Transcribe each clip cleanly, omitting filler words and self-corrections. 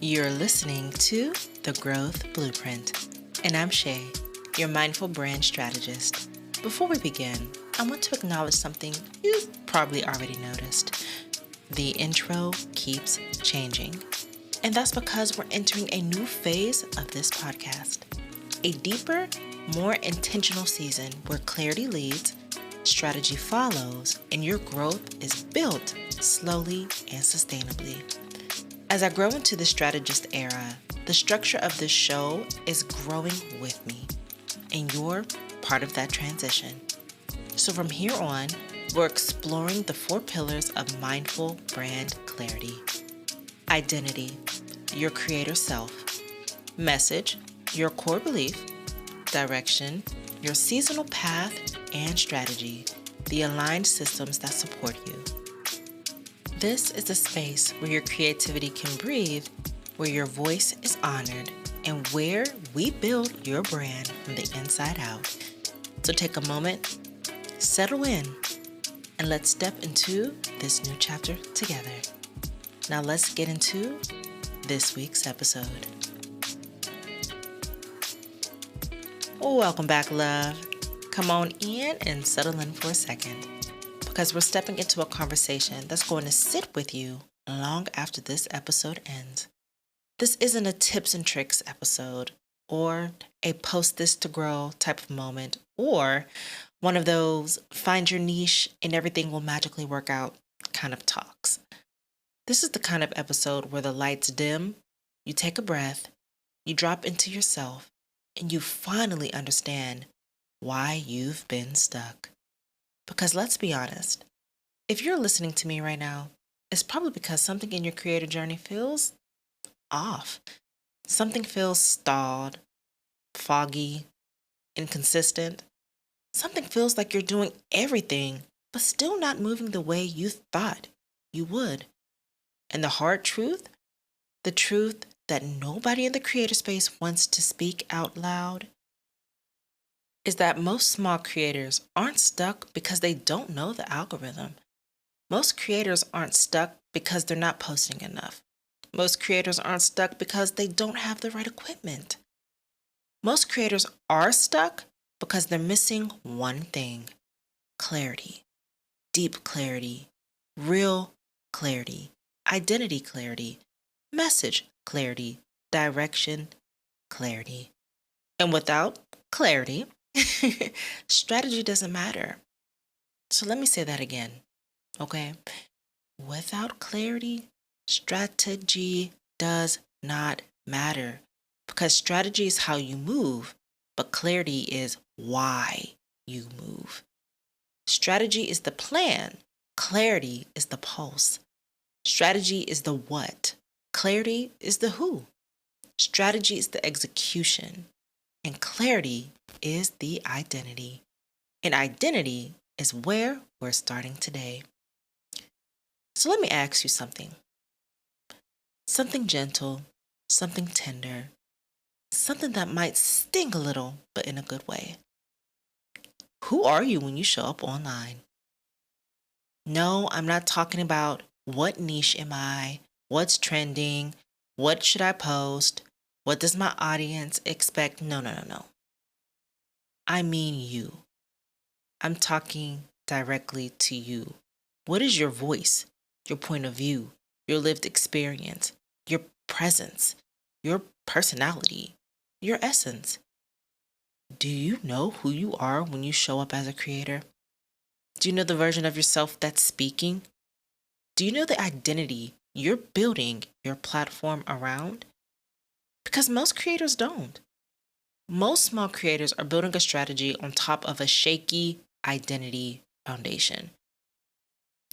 You're listening to The Growth Blueprint, and I'm Shay, your mindful brand strategist. Before we begin, I want to acknowledge something you've probably already noticed. The intro keeps changing, and that's because we're entering a new phase of this podcast. A deeper, more intentional season where clarity leads, strategy follows, and your growth is built slowly and sustainably. As I grow into the strategist era, the structure of this show is growing with me, and you're part of that transition. So from here on, we're exploring the 4 pillars of mindful brand clarity. Identity, your creator self. Message, your core belief. Direction, your seasonal path and strategy, the aligned systems that support you. This is a space where your creativity can breathe, where your voice is honored, and where we build your brand from the inside out. So take a moment, settle in, and let's step into this new chapter together. Now let's get into this week's episode. Welcome back, love. Come on in and settle in for a second, because we're stepping into a conversation that's going to sit with you long after this episode ends. This isn't a tips and tricks episode, or a post this to grow type of moment, or one of those find your niche and everything will magically work out kind of talks. This is the kind of episode where the lights dim, you take a breath, you drop into yourself, and you finally understand why you've been stuck. Because let's be honest, if you're listening to me right now, it's probably because something in your creator journey feels off. Something feels stalled, foggy, inconsistent. Something feels like you're doing everything, but still not moving the way you thought you would. And the hard truth, the truth that nobody in the creator space wants to speak out loud, is that most small creators aren't stuck because they don't know the algorithm. Most creators aren't stuck because they're not posting enough. Most creators aren't stuck because they don't have the right equipment. Most creators are stuck because they're missing one thing: clarity, deep clarity, real clarity, identity clarity, message clarity, direction clarity. And without clarity, strategy doesn't matter. So let me say that again, okay? Without clarity, strategy does not matter, because strategy is how you move, but clarity is why you move. Strategy is the plan. Clarity is the pulse. Strategy is the what. Clarity is the who. Strategy is the execution. And clarity is the identity. And identity is where we're starting today. So let me ask you something. Something gentle, something tender, something that might sting a little, but in a good way. Who are you when you show up online? No, I'm not talking about what niche am I, what's trending, what should I post, what does my audience expect? No. I mean you. I'm talking directly to you. What is your voice, your point of view, your lived experience, your presence, your personality, your essence? Do you know who you are when you show up as a creator? Do you know the version of yourself that's speaking? Do you know the identity you're building your platform around? Because most creators don't. Most small creators are building a strategy on top of a shaky identity foundation.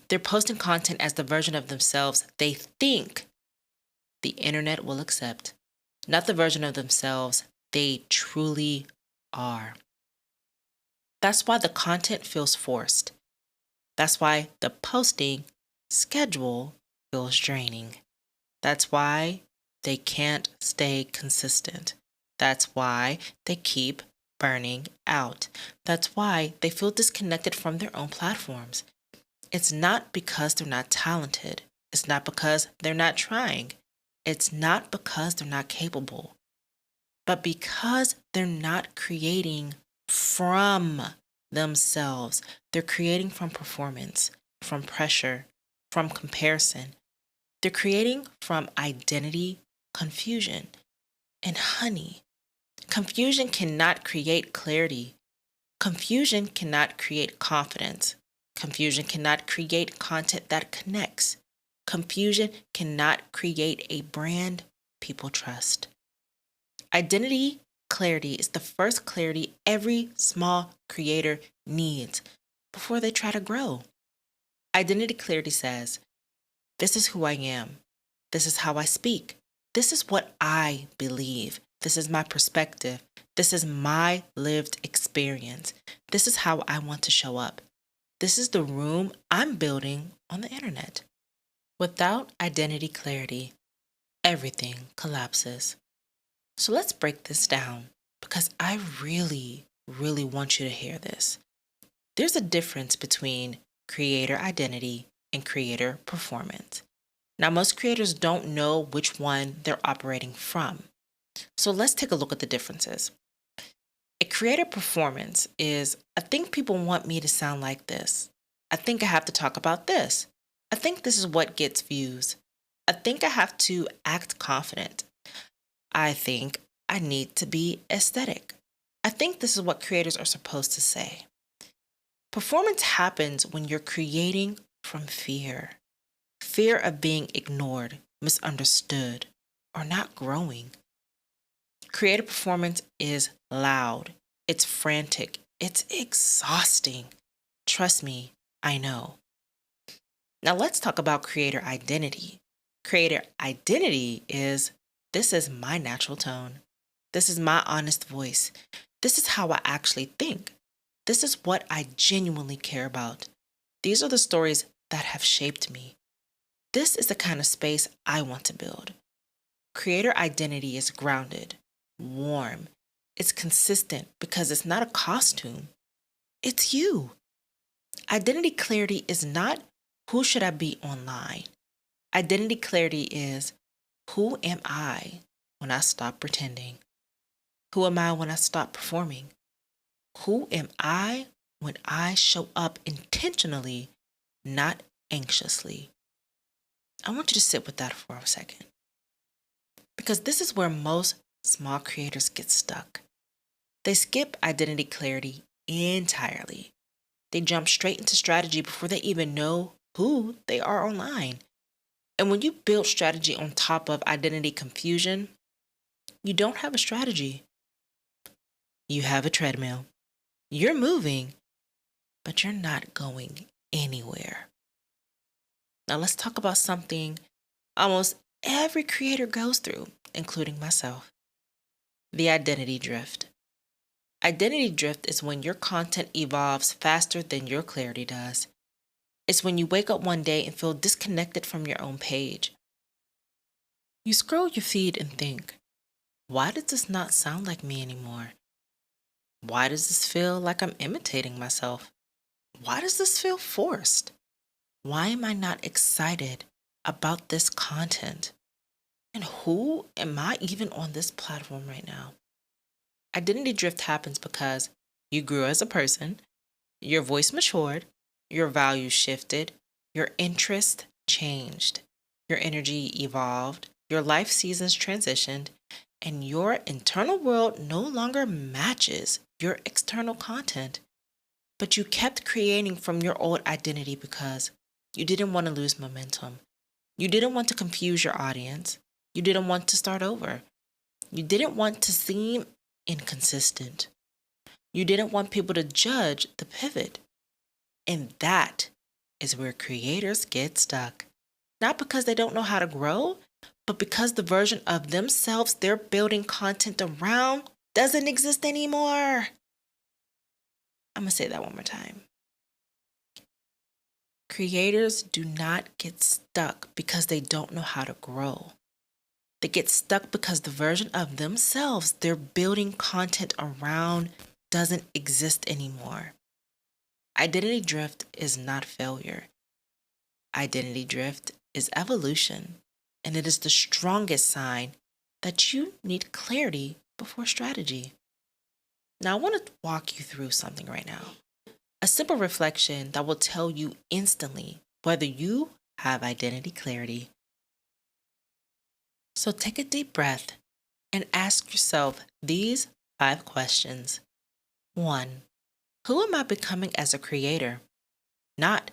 They're posting content as the version of themselves they think the internet will accept, not the version of themselves they truly are. That's why the content feels forced. That's why the posting schedule feels draining. That's why they can't stay consistent. That's why they keep burning out. That's why they feel disconnected from their own platforms. It's not because they're not talented. It's not because they're not trying. It's not because they're not capable, but because they're not creating from themselves. They're creating from performance, from pressure, from comparison. They're creating from identity confusion. And honey, confusion cannot create clarity. Confusion cannot create confidence. Confusion cannot create content that connects. Confusion cannot create a brand people trust. Identity clarity is the first clarity every small creator needs before they try to grow. Identity clarity says, this is who I am. This is how I speak. This is what I believe. This is my perspective. This is my lived experience. This is how I want to show up. This is the room I'm building on the internet. Without identity clarity, everything collapses. So let's break this down because I really, really want you to hear this. There's a difference between creator identity and creator performance. Now, most creators don't know which one they're operating from. So let's take a look at the differences. A creator performance is, I think people want me to sound like this. I think I have to talk about this. I think this is what gets views. I think I have to act confident. I think I need to be aesthetic. I think this is what creators are supposed to say. Performance happens when you're creating from fear. Fear of being ignored, misunderstood, or not growing. Creative performance is loud. It's frantic. It's exhausting. Trust me, I know. Now let's talk about creator identity. Creator identity is, this is my natural tone. This is my honest voice. This is how I actually think. This is what I genuinely care about. These are the stories that have shaped me. This is the kind of space I want to build. Creator identity is grounded, warm. It's consistent because it's not a costume. It's you. Identity clarity is not who should I be online. Identity clarity is who am I when I stop pretending? Who am I when I stop performing? Who am I when I show up intentionally, not anxiously? I want you to sit with that for a second. Because this is where most small creators get stuck. They skip identity clarity entirely. They jump straight into strategy before they even know who they are online. And when you build strategy on top of identity confusion, you don't have a strategy. You have a treadmill. You're moving, but you're not going anywhere. Now let's talk about something almost every creator goes through, including myself. The identity drift. Identity drift is when your content evolves faster than your clarity does. It's when you wake up one day and feel disconnected from your own page. You scroll your feed and think, why does this not sound like me anymore? Why does this feel like I'm imitating myself? Why does this feel forced? Why am I not excited about this content? And who am I even on this platform right now? Identity drift happens because you grew as a person, your voice matured, your values shifted, your interest changed, your energy evolved, your life seasons transitioned, and your internal world no longer matches your external content. But you kept creating from your old identity because you didn't want to lose momentum. You didn't want to confuse your audience. You didn't want to start over. You didn't want to seem inconsistent. You didn't want people to judge the pivot. And that is where creators get stuck. Not because they don't know how to grow, but because the version of themselves they're building content around doesn't exist anymore. I'm going to say that one more time. Creators do not get stuck because they don't know how to grow. They get stuck because the version of themselves they're building content around doesn't exist anymore. Identity drift is not failure. Identity drift is evolution. and it is the strongest sign that you need clarity before strategy. Now, I want to walk you through something right now. A simple reflection that will tell you instantly whether you have identity clarity. So take a deep breath and ask yourself these 5 questions. 1. Who am I becoming as a creator? Not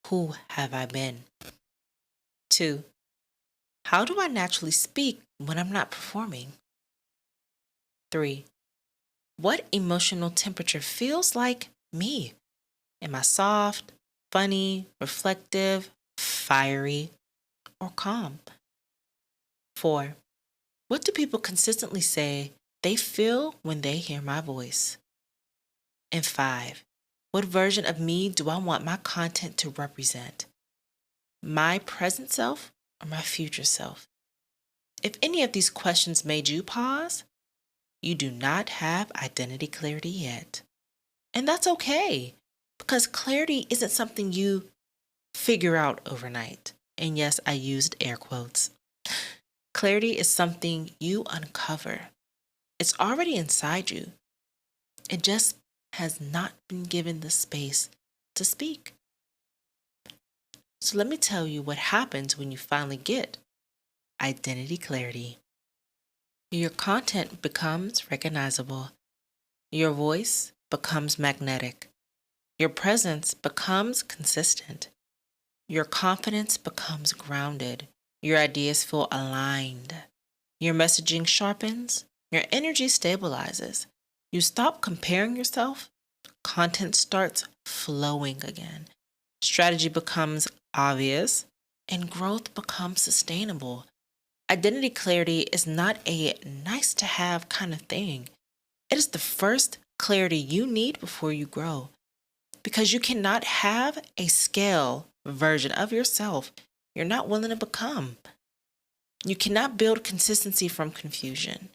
who have I been? 2. How do I naturally speak when I'm not performing? 3. What emotional temperature feels like me? Am I soft, funny, reflective, fiery, or calm? 4. What do people consistently say they feel when they hear my voice? And 5. What version of me do I want my content to represent? My present self or my future self? If any of these questions made you pause, you do not have identity clarity yet. And that's okay, because clarity isn't something you figure out overnight. And yes, I used air quotes. Clarity is something you uncover. It's already inside you. It just has not been given the space to speak. So let me tell you what happens when you finally get identity clarity. Your content becomes recognizable. Your voice becomes magnetic. Your presence becomes consistent. Your confidence becomes grounded. Your ideas feel aligned. Your messaging sharpens. Your energy stabilizes. You stop comparing yourself. Content starts flowing again. Strategy becomes obvious, and growth becomes sustainable. Identity clarity is not a nice to have kind of thing. It is the first clarity you need before you grow. Because you cannot have a scale version of yourself you're not willing to become. You cannot build consistency from confusion.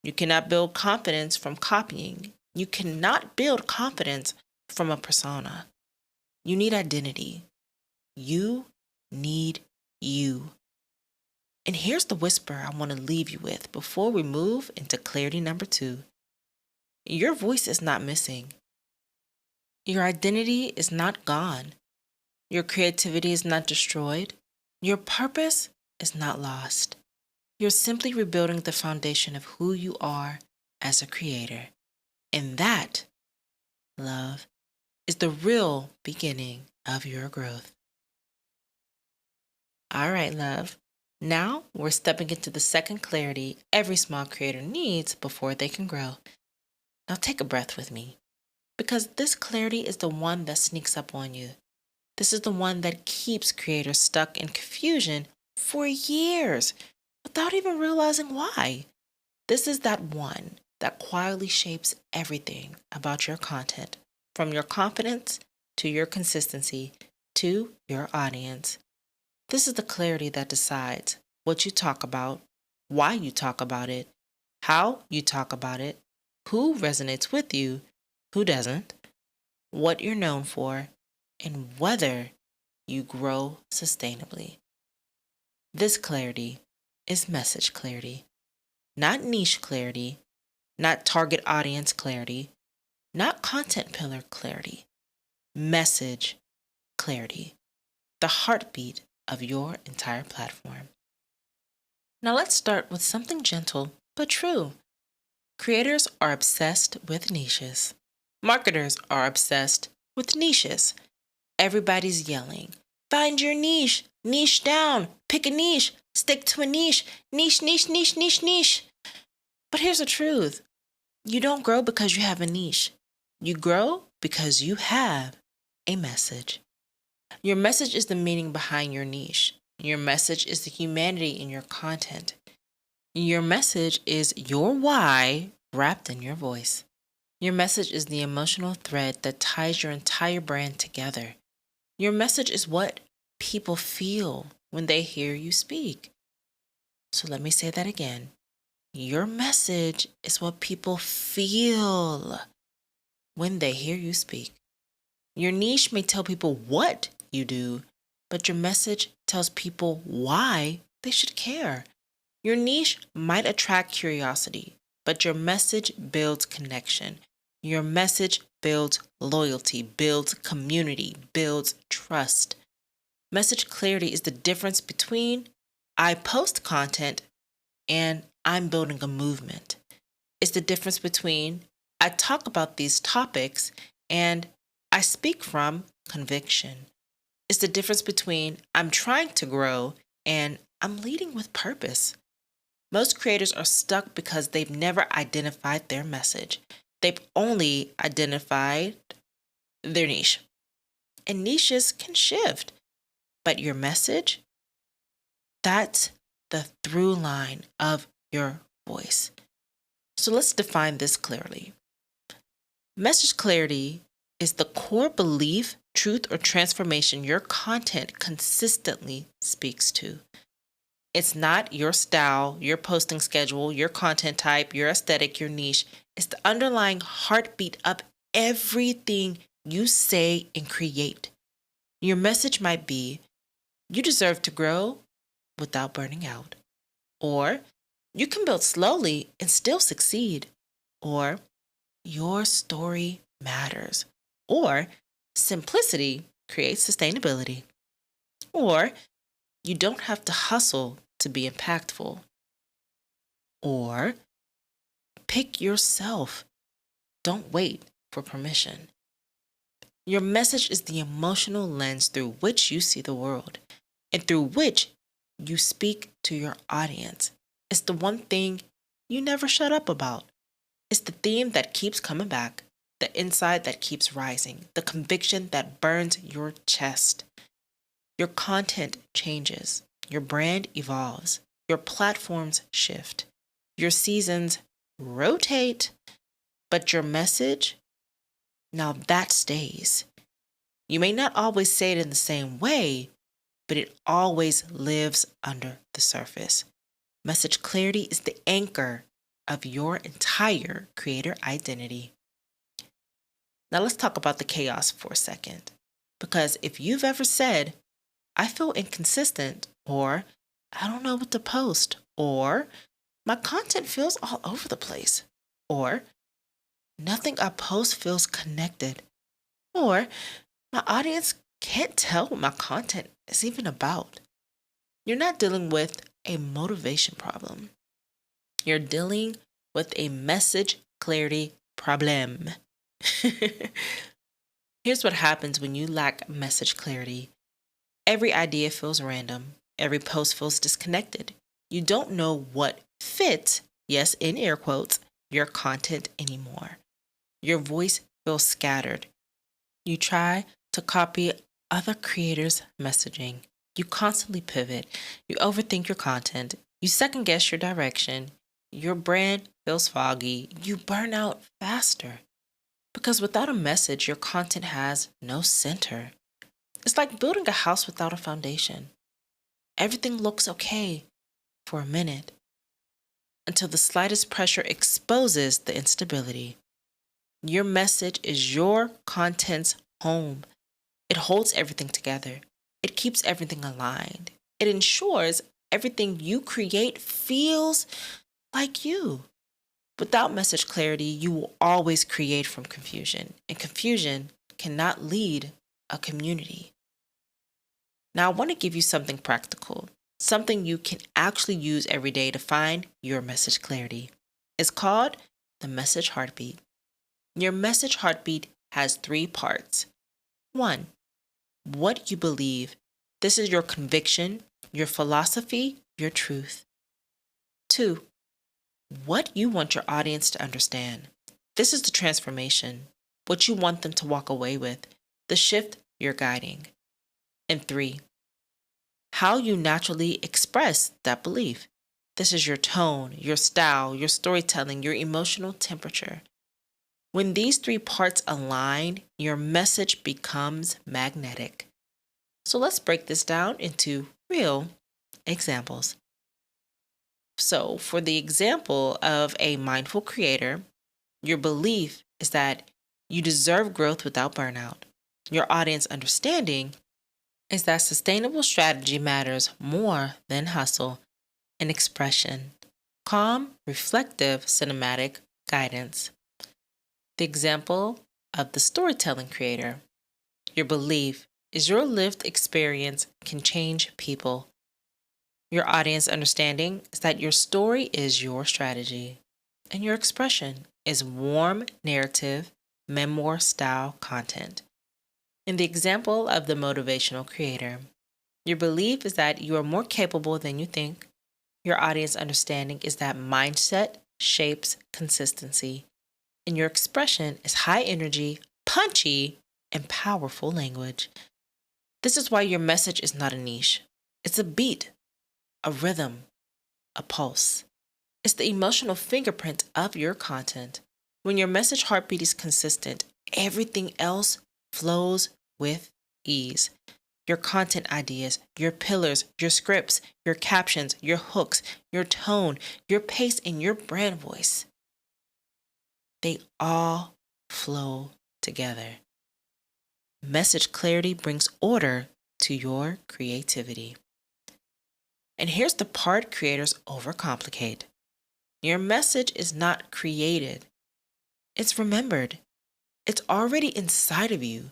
You cannot build confidence from copying. You cannot build confidence from a persona. You need identity. You need you. And here's the whisper I want to leave you with before we move into clarity number 2. Your voice is not missing. Your identity is not gone. Your creativity is not destroyed. Your purpose is not lost. You're simply rebuilding the foundation of who you are as a creator. And that, love, is the real beginning of your growth. All right, love. Now we're stepping into the second clarity every small creator needs before they can grow. Now take a breath with me, because this clarity is the one that sneaks up on you. This is the one that keeps creators stuck in confusion for years without even realizing why. This is that one that quietly shapes everything about your content, from your confidence to your consistency to your audience. This is the clarity that decides what you talk about, why you talk about it, how you talk about it, who resonates with you, who doesn't, what you're known for, and whether you grow sustainably. This clarity is message clarity, not niche clarity, not target audience clarity, not content pillar clarity, message clarity, the heartbeat of your entire platform. Now let's start with something gentle but true. Creators are obsessed with niches. Marketers are obsessed with niches. Everybody's yelling, find your niche, niche down, pick a niche, stick to a niche, niche, niche, niche, niche, niche. But here's the truth. You don't grow because you have a niche. You grow because you have a message. Your message is the meaning behind your niche. Your message is the humanity in your content. Your message is your why wrapped in your voice. Your message is the emotional thread that ties your entire brand together. Your message is what people feel when they hear you speak. So let me say that again. Your message is what people feel when they hear you speak. Your niche may tell people what you do, but your message tells people why they should care. Your niche might attract curiosity, but your message builds connection. Your message builds loyalty, builds community, builds trust. Message clarity is the difference between I post content and I'm building a movement. It's the difference between I talk about these topics and I speak from conviction. It's the difference between I'm trying to grow and I'm leading with purpose. Most creators are stuck because they've never identified their message. They've only identified their niche. And niches can shift, but your message, that's the through line of your voice. So let's define this clearly. Message clarity is the core belief, truth, or transformation your content consistently speaks to. It's not your style, your posting schedule, your content type, your aesthetic, your niche. It's the underlying heartbeat of everything you say and create. Your message might be, you deserve to grow without burning out. Or, you can build slowly and still succeed. Or, your story matters. Or, simplicity creates sustainability. Or, you don't have to hustle to be impactful. Or, pick yourself. Don't wait for permission. Your message is the emotional lens through which you see the world and through which you speak to your audience. It's the one thing you never shut up about. It's the theme that keeps coming back, the insight that keeps rising, the conviction that burns your chest. Your content changes, your brand evolves, your platforms shift, your seasons rotate, but your message, now that stays. You may not always say it in the same way, but it always lives under the surface. Message clarity is the anchor of your entire creator identity. Now let's talk about the chaos for a second. Because if you've ever said, I feel inconsistent, or I don't know what to post, or my content feels all over the place, or nothing I post feels connected, or my audience can't tell what my content is even about. You're not dealing with a motivation problem. You're dealing with a message clarity problem. Here's what happens when you lack message clarity. Every idea feels random. Every post feels disconnected. You don't know what fits, yes, in air quotes, your content anymore. Your voice feels scattered. You try to copy other creators' messaging. You constantly pivot. You overthink your content. You second guess your direction. Your brand feels foggy. You burn out faster. Because without a message, your content has no center. It's like building a house without a foundation. Everything looks okay for a minute until the slightest pressure exposes the instability. Your message is your content's home. It holds everything together. It keeps everything aligned. It ensures everything you create feels like you. Without message clarity, you will always create from confusion, and confusion cannot lead a community. Now, I want to give you something practical, something you can actually use every day to find your message clarity. It's called the message heartbeat. Your message heartbeat has 3 parts. 1, what you believe. This is your conviction, your philosophy, your truth. 2, what you want your audience to understand. This is the transformation, what you want them to walk away with, the shift you're guiding. And 3, how you naturally express that belief. This is your tone, your style, your storytelling, your emotional temperature. When these 3 parts align, your message becomes magnetic. So let's break this down into real examples. So for the example of a mindful creator, your belief is that you deserve growth without burnout. Your audience understanding is that sustainable strategy matters more than hustle and expression. Calm, reflective, cinematic guidance. The example of the storytelling creator. Your belief is your lived experience can change people. Your audience understanding is that your story is your strategy, and your expression is warm narrative, memoir style content. In the example of the motivational creator, your belief is that you are more capable than you think. Your audience understanding is that mindset shapes consistency, and your expression is high energy, punchy, and powerful language. This is why your message is not a niche, it's a beat, a rhythm, a pulse. It's the emotional fingerprint of your content. When your message heartbeat is consistent, everything else flows with ease. Your content ideas, your pillars, your scripts, your captions, your hooks, your tone, your pace, and your brand voice. They all flow together. Message clarity brings order to your creativity. And here's the part creators overcomplicate. Your message is not created, it's remembered. It's already inside of you.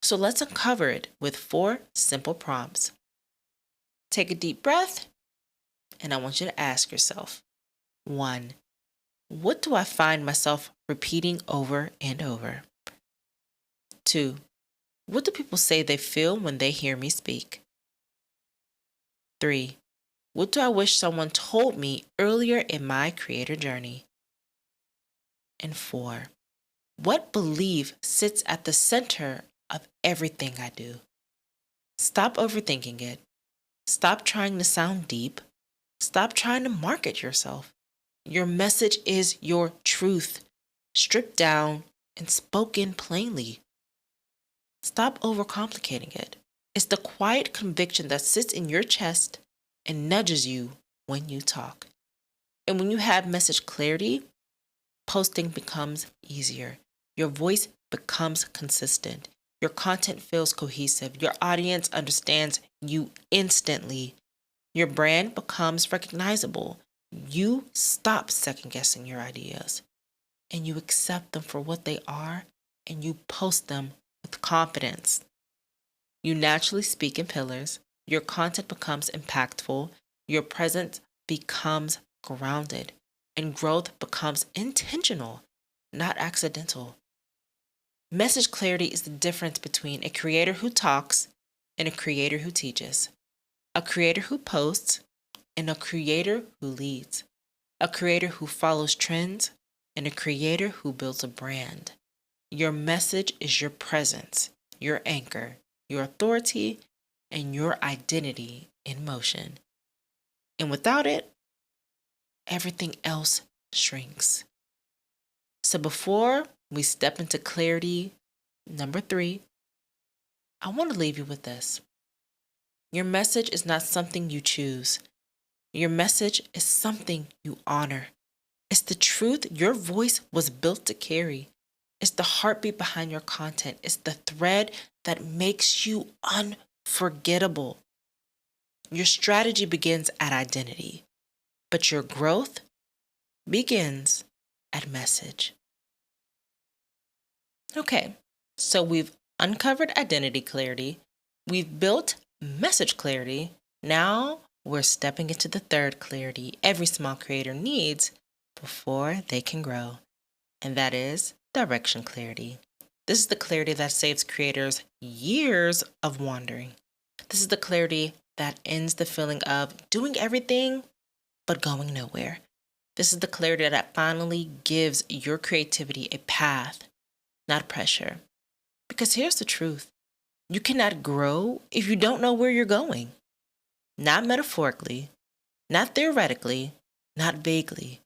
So let's uncover it with 4 simple prompts. Take a deep breath, and I want you to ask yourself 1. What do I find myself repeating over and over? 2. What do people say they feel when they hear me speak? 3. What do I wish someone told me earlier in my creator journey? And 4. What belief sits at the center of everything I do? Stop overthinking it. Stop trying to sound deep. Stop trying to market yourself. Your message is your truth, stripped down and spoken plainly. Stop overcomplicating it. It's the quiet conviction that sits in your chest and nudges you when you talk. And when you have message clarity, posting becomes easier. Your voice becomes consistent. Your content feels cohesive. Your audience understands you instantly. Your brand becomes recognizable. You stop second guessing your ideas and you accept them for what they are and you post them with confidence. You naturally speak in pillars. Your content becomes impactful. Your presence becomes grounded and growth becomes intentional, not accidental. Message clarity is the difference between a creator who talks and a creator who teaches, a creator who posts and a creator who leads, a creator who follows trends and a creator who builds a brand. Your message is your presence, your anchor, your authority, and your identity in motion. And without it, everything else shrinks. So before we step into clarity number 3, I want to leave you with this. Your message is not something you choose. Your message is something you honor. It's the truth your voice was built to carry. It's the heartbeat behind your content. It's the thread that makes you unforgettable. Your strategy begins at identity, but your growth begins at message. Okay, so we've uncovered identity clarity. We've built message clarity. Now we're stepping into the third clarity every small creator needs before they can grow, and that is direction clarity. This is the clarity that saves creators years of wandering. This is the clarity that ends the feeling of doing everything but going nowhere. This is the clarity that finally gives your creativity a path, not pressure. Because here's the truth. You cannot grow if you don't know where you're going. Not metaphorically, not theoretically, not vaguely.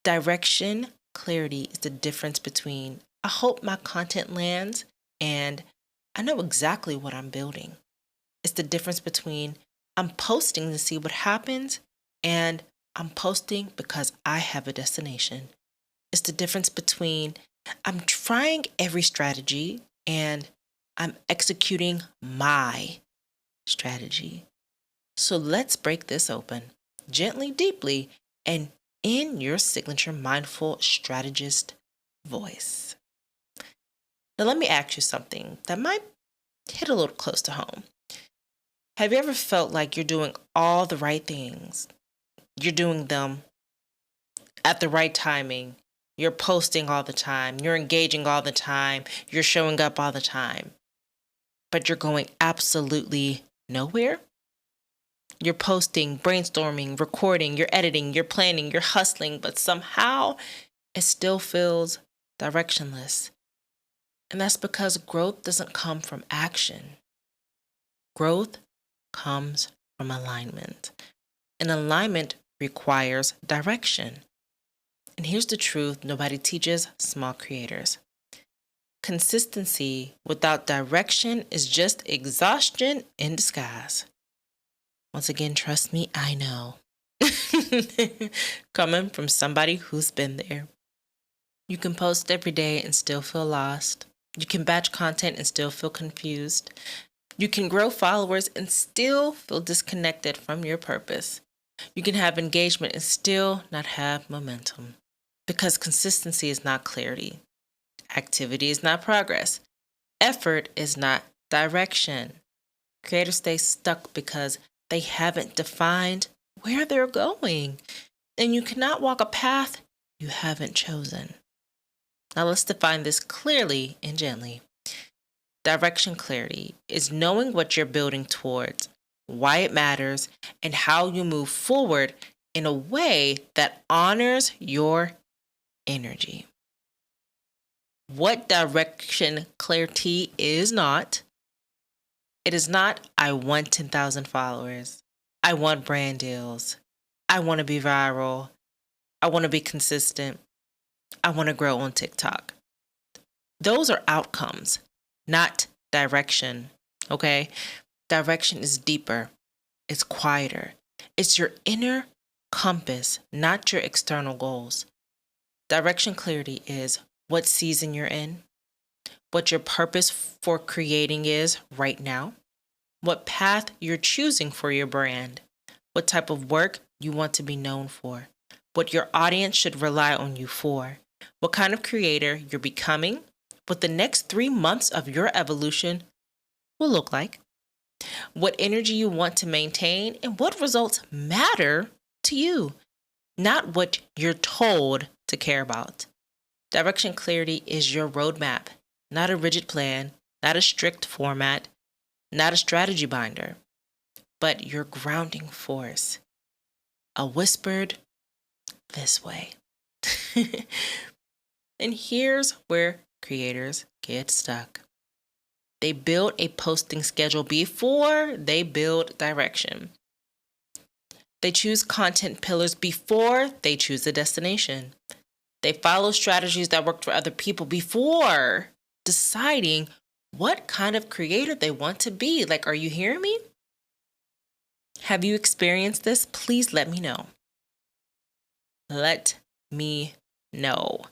Direction clarity is the difference between I hope my content lands and I know exactly what I'm building. It's the difference between I'm posting to see what happens and I'm posting because I have a destination. It's the difference between I'm trying every strategy and I'm executing my strategy. So let's break this open gently, deeply, and in your signature mindful strategist voice. Now, let me ask you something that might hit a little close to home. Have you ever felt like you're doing all the right things? You're doing them at the right timing. You're posting all the time. You're engaging all the time. You're showing up all the time. But you're going absolutely nowhere? You're posting, brainstorming, recording, you're editing, you're planning, you're hustling, but somehow it still feels directionless. And that's because growth doesn't come from action. Growth comes from alignment. And alignment requires direction. And here's the truth nobody teaches small creators. Consistency without direction is just exhaustion in disguise. Once again, trust me, I know. Coming from somebody who's been there. You can post every day and still feel lost. You can batch content and still feel confused. You can grow followers and still feel disconnected from your purpose. You can have engagement and still not have momentum. Because consistency is not clarity. Activity is not progress. Effort is not direction. Creators stay stuck because they haven't defined where they're going. And you cannot walk a path you haven't chosen. Now let's define this clearly and gently. Direction clarity is knowing what you're building towards, why it matters, and how you move forward in a way that honors your energy. What direction clarity is not, it is not, I want 10,000 followers. I want brand deals. I want to be viral. I want to be consistent. I want to grow on TikTok. Those are outcomes, not direction, okay? Direction is deeper. It's quieter. It's your inner compass, not your external goals. Direction clarity is what season you're in, what your purpose for creating is right now, what path you're choosing for your brand, what type of work you want to be known for, what your audience should rely on you for, what kind of creator you're becoming, what the next 3 months of your evolution will look like, what energy you want to maintain, and what results matter to you, not what you're told to care about. Direction clarity is your roadmap, not a rigid plan, not a strict format, not a strategy binder, but your grounding force. A whispered, this way. And here's where creators get stuck. They build a posting schedule before they build direction. They choose content pillars before they choose a destination. They follow strategies that worked for other people before deciding what kind of creator they want to be. Like, are you hearing me? Have you experienced this? Please let me know. Let me know.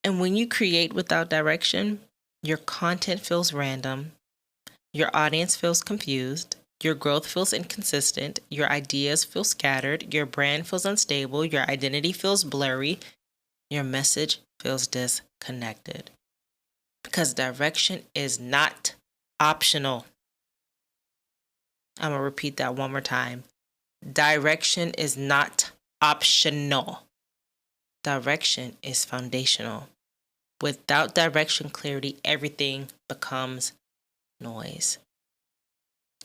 And when you create without direction, your content feels random, your audience feels confused, your growth feels inconsistent, your ideas feel scattered, your brand feels unstable, your identity feels blurry, your message feels disconnected. Because direction is not optional. I'm going to repeat that one more time. Direction is not optional. Direction is foundational. Without direction clarity, everything becomes noise.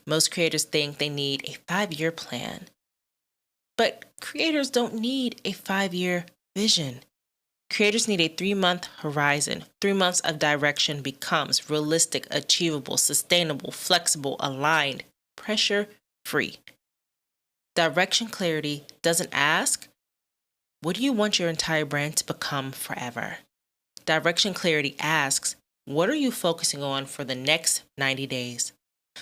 Most creators think they need a 5-year plan. But creators don't need a 5-year vision. Creators need a 3-month horizon. 3 months of direction becomes realistic, achievable, sustainable, flexible, aligned, pressure-free. Direction clarity doesn't ask, what do you want your entire brand to become forever? Direction clarity asks, what are you focusing on for the next 90 days?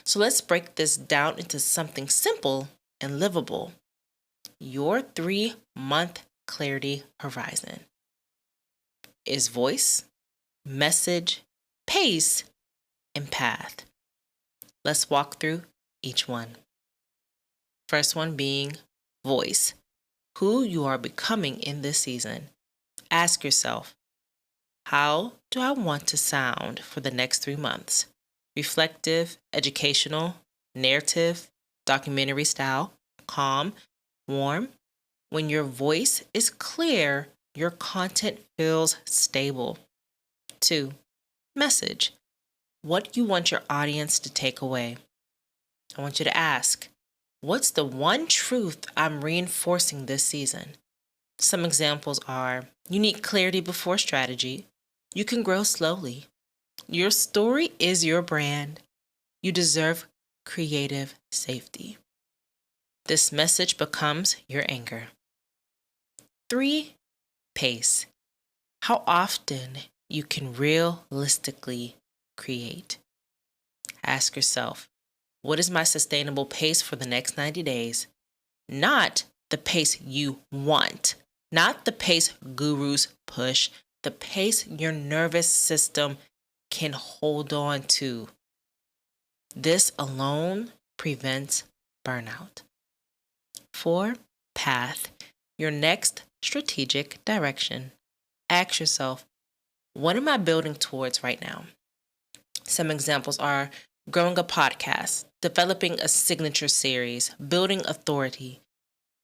So let's break this down into something simple and livable. Your 3-month clarity horizon is voice, message, pace, and path. Let's walk through each one. First one being voice, who you are becoming in this season. Ask yourself, how do I want to sound for the next 3 months? Reflective, educational, narrative, documentary style, calm, warm. When your voice is clear, your content feels stable. 2, message. What you want your audience to take away. I want you to ask, what's the one truth I'm reinforcing this season? Some examples are, you need clarity before strategy. You can grow slowly. Your story is your brand. You deserve creative safety. This message becomes your anchor. 3, pace. How often you can realistically create. Ask yourself, what is my sustainable pace for the next 90 days? Not the pace you want, not the pace gurus push, the pace your nervous system can hold on to. This alone prevents burnout. 4, path, your next strategic direction. Ask yourself, what am I building towards right now? Some examples are growing a podcast, developing a signature series, building authority,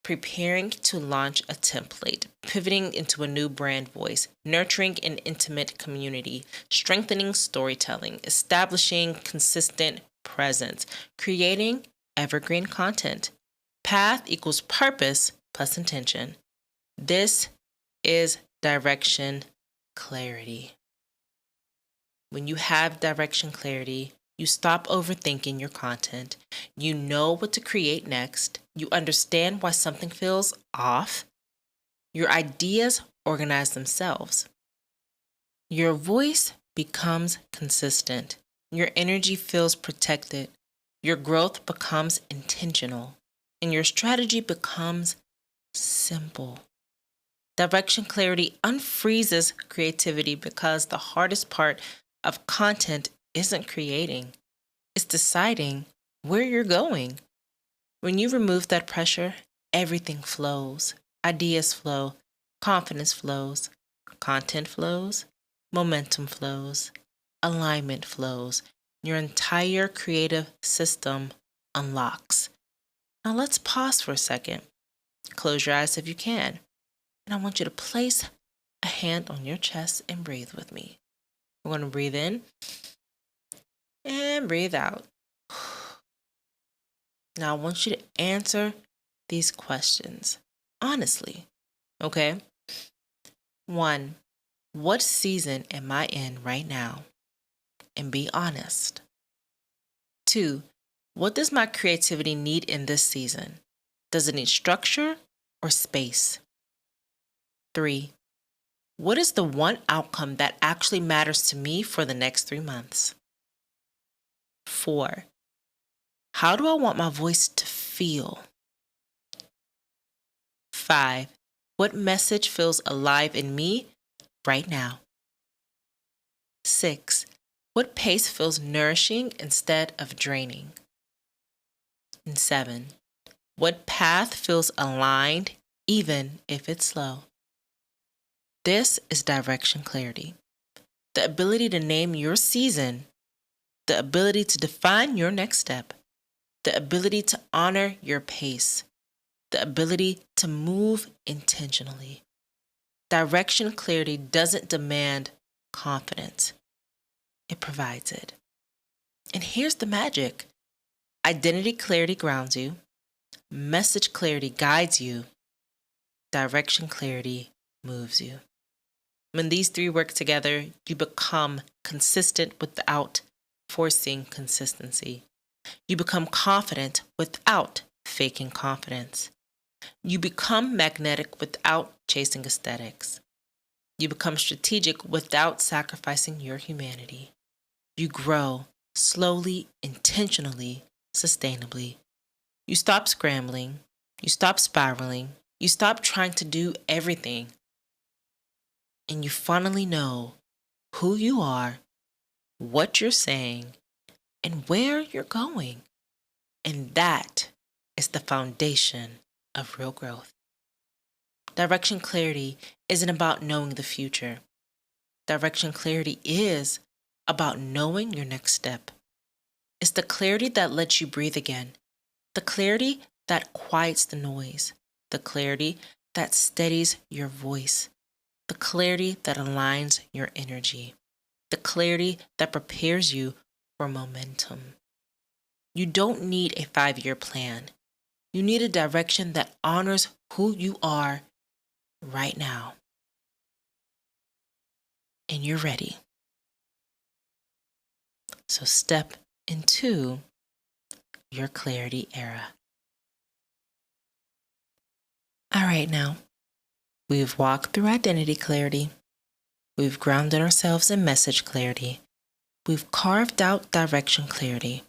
preparing to launch a template, pivoting into a new brand voice, nurturing an intimate community, strengthening storytelling, establishing consistent presence, creating evergreen content. Path equals purpose plus intention. This is direction clarity. When you have direction clarity, you stop overthinking your content. You know what to create next. You understand why something feels off. Your ideas organize themselves. Your voice becomes consistent. Your energy feels protected. Your growth becomes intentional. And your strategy becomes simple. Direction clarity unfreezes creativity because the hardest part of content isn't creating, it's deciding where you're going. When you remove that pressure, everything flows. Ideas flow, confidence flows, content flows, momentum flows, alignment flows. Your entire creative system unlocks. Now let's pause for a second. Close your eyes if you can. And I want you to place a hand on your chest and breathe with me. We're going to breathe in and breathe out. Now I want you to answer these questions honestly, okay? 1, what season am I in right now? And be honest. 2, what does my creativity need in this season? Does it need structure or space? 3, what is the one outcome that actually matters to me for the next 3 months? 4, how do I want my voice to feel? 5, what message feels alive in me right now? 6, what pace feels nourishing instead of draining? And 7, what path feels aligned even if it's slow? This is direction clarity. The ability to name your season, the ability to define your next step, the ability to honor your pace, the ability to move intentionally. Direction clarity doesn't demand confidence, it provides it. And here's the magic: identity clarity grounds you, message clarity guides you, direction clarity moves you. When these 3 work together, you become consistent without forcing consistency. You become confident without faking confidence. You become magnetic without chasing aesthetics. You become strategic without sacrificing your humanity. You grow slowly, intentionally, sustainably. You stop scrambling. You stop spiraling. You stop trying to do everything. And you finally know who you are, what you're saying, and where you're going. And that is the foundation of real growth. Direction clarity isn't about knowing the future. Direction clarity is about knowing your next step. It's the clarity that lets you breathe again, the clarity that quiets the noise, the clarity that steadies your voice, the clarity that aligns your energy, the clarity that prepares you for momentum. You don't need a 5-year plan. You need a direction that honors who you are right now. And you're ready. So step into your clarity era. All right, now, we've walked through identity clarity. We've grounded ourselves in message clarity. We've carved out direction clarity.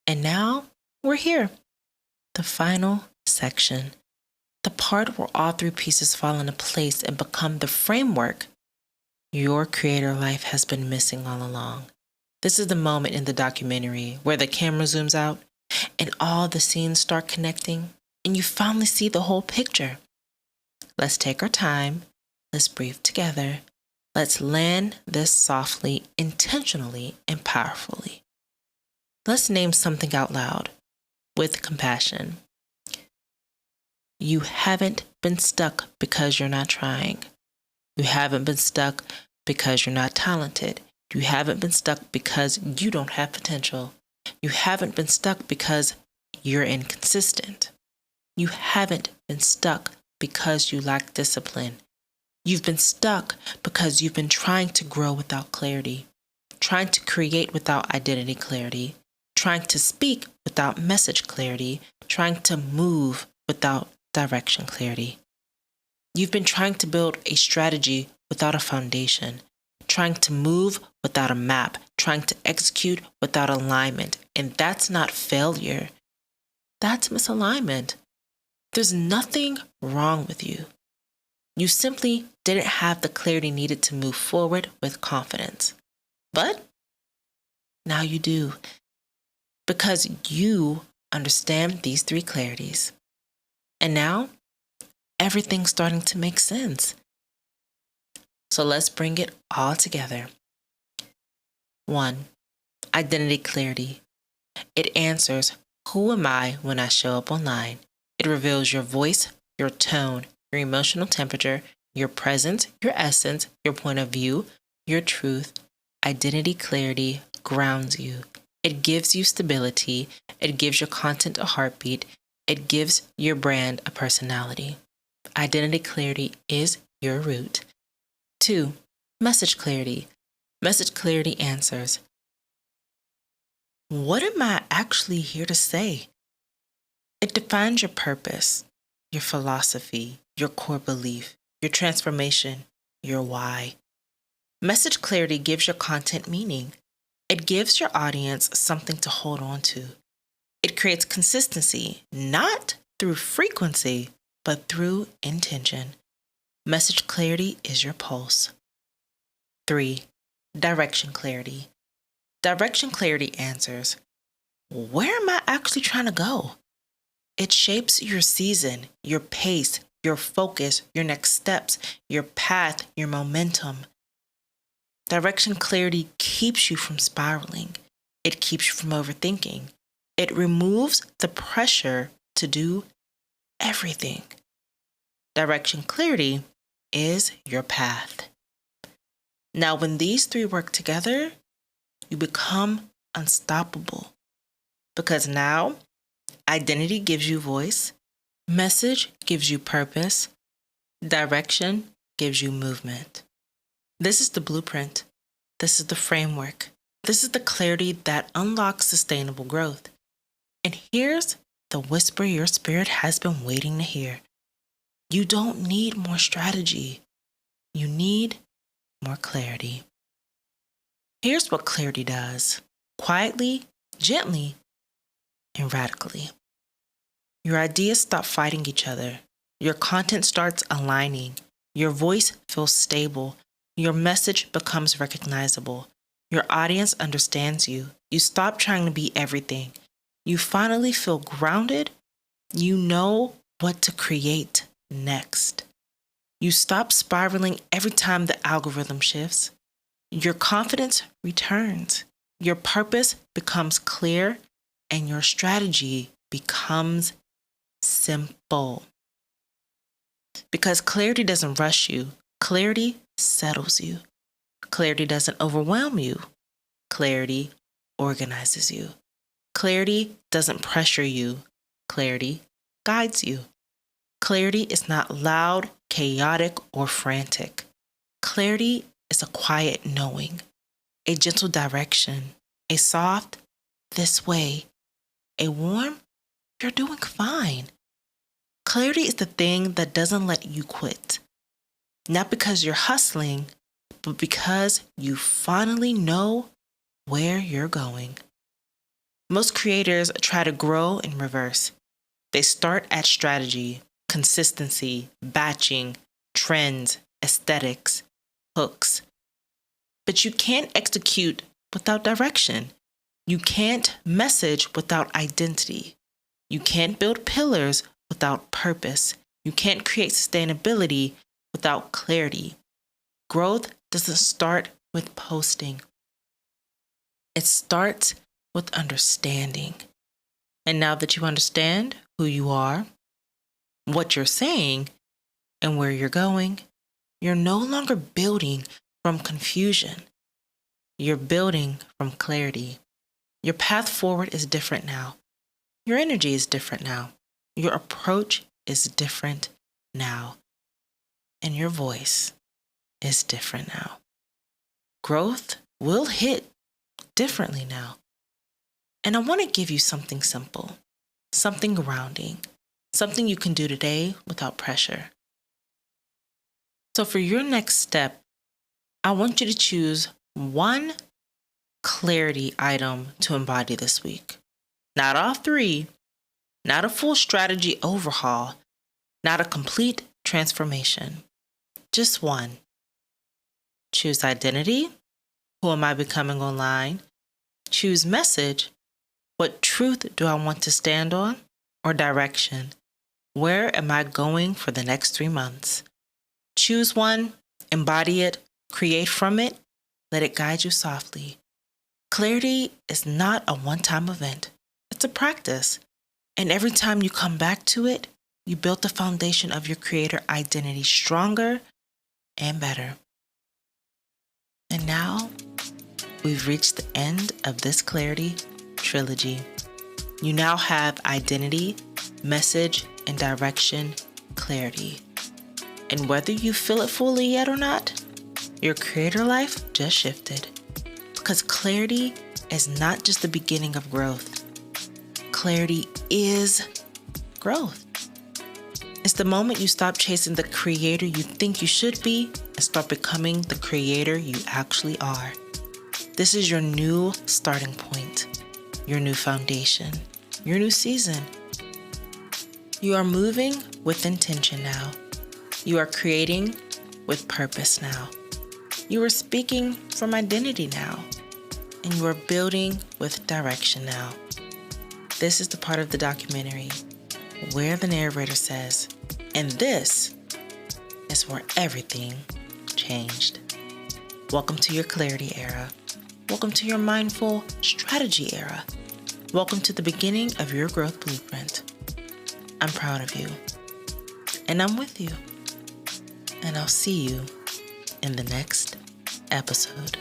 And now we're here. The final section. The part where all 3 pieces fall into place and become the framework your creator life has been missing all along. This is the moment in the documentary where the camera zooms out and all the scenes start connecting and you finally see the whole picture. Let's take our time. Let's breathe together. Let's land this softly, intentionally, and powerfully. Let's name something out loud with compassion. You haven't been stuck because you're not trying. You haven't been stuck because you're not talented. You haven't been stuck because you don't have potential. You haven't been stuck because you're inconsistent. You haven't been stuck because you lack discipline. You've been stuck because you've been trying to grow without clarity, trying to create without identity clarity, trying to speak without message clarity, trying to move without direction clarity. You've been trying to build a strategy without a foundation, trying to move without a map, trying to execute without alignment. And that's not failure. That's misalignment. There's nothing wrong with you. You simply didn't have the clarity needed to move forward with confidence. But now you do, because you understand these 3 clarities. And now everything's starting to make sense. So let's bring it all together. 1, identity clarity. It answers, who am I when I show up online? It reveals your voice, your tone, your emotional temperature, your presence, your essence, your point of view, your truth. Identity clarity grounds you. It gives you stability. It gives your content a heartbeat. It gives your brand a personality. Identity clarity is your root. 2, message clarity. Message clarity answers, what am I actually here to say? It defines your purpose, your philosophy, your core belief, your transformation, your why. Message clarity gives your content meaning. It gives your audience something to hold on to. It creates consistency, not through frequency, but through intention. Message clarity is your pulse. 3, direction clarity. Direction clarity answers, where am I actually trying to go? It shapes your season, your pace, your focus, your next steps, your path, your momentum. Direction clarity keeps you from spiraling. It keeps you from overthinking. It removes the pressure to do everything. Direction clarity is your path. Now, when these 3 work together, you become unstoppable. Because now, identity gives you voice, message gives you purpose, direction gives you movement. This is the blueprint. This is the framework. This is the clarity that unlocks sustainable growth. And here's the whisper your spirit has been waiting to hear. You don't need more strategy. You need more clarity. Here's what clarity does. Quietly, gently, and radically. Your ideas stop fighting each other. Your content starts aligning. Your voice feels stable. Your message becomes recognizable. Your audience understands you. You You stop trying to be everything. You finally feel grounded. You know what to create next. You stop spiraling every time the algorithm shifts. Your confidence returns. Your purpose becomes clear, and your strategy becomes simple. Because clarity doesn't rush you. Clarity settles you. Clarity doesn't overwhelm you. Clarity organizes you. Clarity doesn't pressure you. Clarity guides you. Clarity is not loud, chaotic, or frantic. Clarity is a quiet knowing, a gentle direction, a soft, this way, a warm, you're doing fine. Clarity is the thing that doesn't let you quit. Not because you're hustling, but because you finally know where you're going. Most creators try to grow in reverse. They start at strategy, consistency, batching, trends, aesthetics, hooks. But you can't execute without direction. You can't message without identity. You can't build pillars without purpose. You can't create sustainability without clarity. Growth doesn't start with posting. It starts with understanding. And now that you understand who you are, what you're saying, and where you're going, you're no longer building from confusion. You're building from clarity. Your path forward is different now. Your energy is different now. Your approach is different now. And your voice is different now. Growth will hit differently now. And I want to give you something simple, something grounding, something you can do today without pressure. So for your next step, I want you to choose one clarity item to embody this week. Not all three, not a full strategy overhaul, not a complete transformation. Just one. Choose identity. Who am I becoming online? Choose message. What truth do I want to stand on? Or direction. Where am I going for the next 3 months? Choose one, embody it, create from it, let it guide you softly. Clarity is not a one-time event. It's a practice. And every time you come back to it, you build the foundation of your creator identity stronger and better. And now, we've reached the end of this clarity trilogy. You now have identity, message, and direction clarity. And whether you feel it fully yet or not, your creator life just shifted. Because clarity is not just the beginning of growth. Clarity is growth. It's the moment you stop chasing the creator you think you should be and start becoming the creator you actually are. This is your new starting point, your new foundation, your new season. You are moving with intention now. You are creating with purpose now. You are speaking from identity now. And you are building with direction now. This is the part of the documentary where the narrator says, and this is where everything changed. Welcome to your clarity era. Welcome to your mindful strategy era. Welcome to the beginning of your growth blueprint. I'm proud of you. And I'm with you. And I'll see you in the next episode.